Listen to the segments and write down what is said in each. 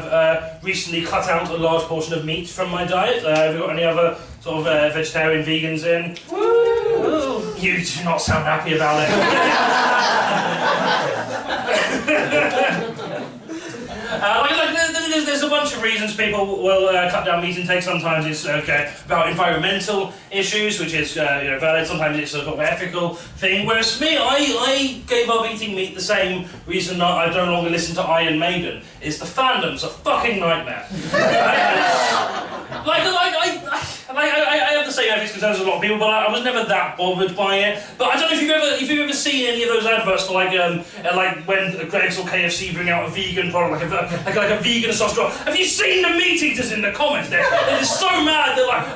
have recently cut out a large portion of meat from my diet. Have you got any other sort of vegetarian vegans in? Woo! You do not sound happy about it. There's a bunch of reasons people will cut down meat intake. Sometimes it's about environmental issues, which is valid. Sometimes it's a sort of ethical thing. Whereas for me, I gave up eating meat the same reason that I no longer listen to Iron Maiden. Is the fandom's a fucking nightmare. I have the same ethics concerns as a lot of people, but I was never that bothered by it. But I don't know if you've ever seen any of those adverts for like when Greggs or KFC bring out a vegan product, like a vegan sausage roll. Have you seen the meat eaters in the comments? They're just so mad. They're like,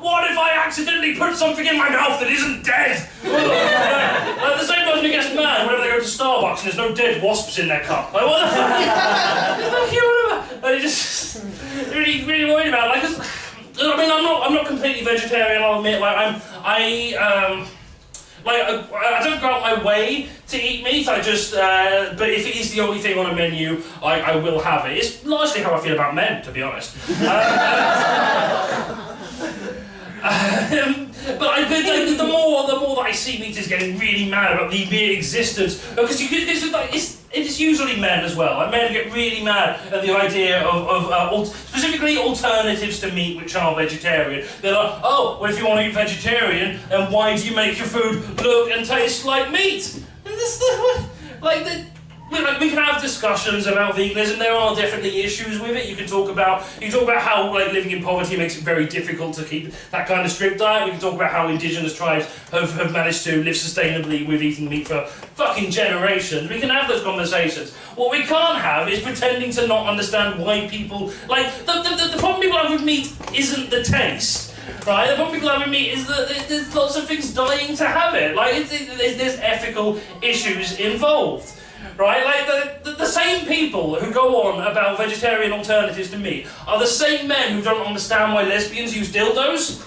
what if I accidentally put something in my mouth that isn't dead? Like the same person who gets mad whenever they go to Starbucks and there's no dead wasps in their cup. Like, what the fuck? What the fuck are you on about? Like, they're just really worried about it. Like, I mean, I'm not completely vegetarian, I'll admit. Like, I don't go out my way to eat meat. I just, but if it is the only thing on a menu, I will have it. It's largely how I feel about men, to be honest. But the more that I see meat is getting really mad about the mere existence, because it is usually men as well. Like, men get really mad at the idea of specifically alternatives to meat which are vegetarian. They're like, oh, well, if you want to eat vegetarian, then why do you make your food look and taste like meat? And we can have discussions about veganism. There are definitely issues with it. You can talk about how living in poverty makes it very difficult to keep that kind of strict diet. We can talk about how indigenous tribes have managed to live sustainably with eating meat for fucking generations. We can have those conversations. What we can't have is pretending to not understand why people the problem people have with meat isn't the taste. Right, the problem people have with meat is that there's lots of things dying to have it. Like there's ethical issues involved. Right, like the same people who go on about vegetarian alternatives to meat are the same men who don't understand why lesbians use dildos.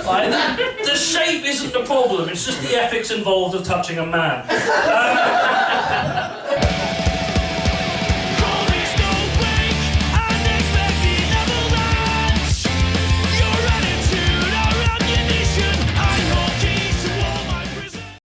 Like, the shape isn't the problem, it's just the ethics involved of touching a man.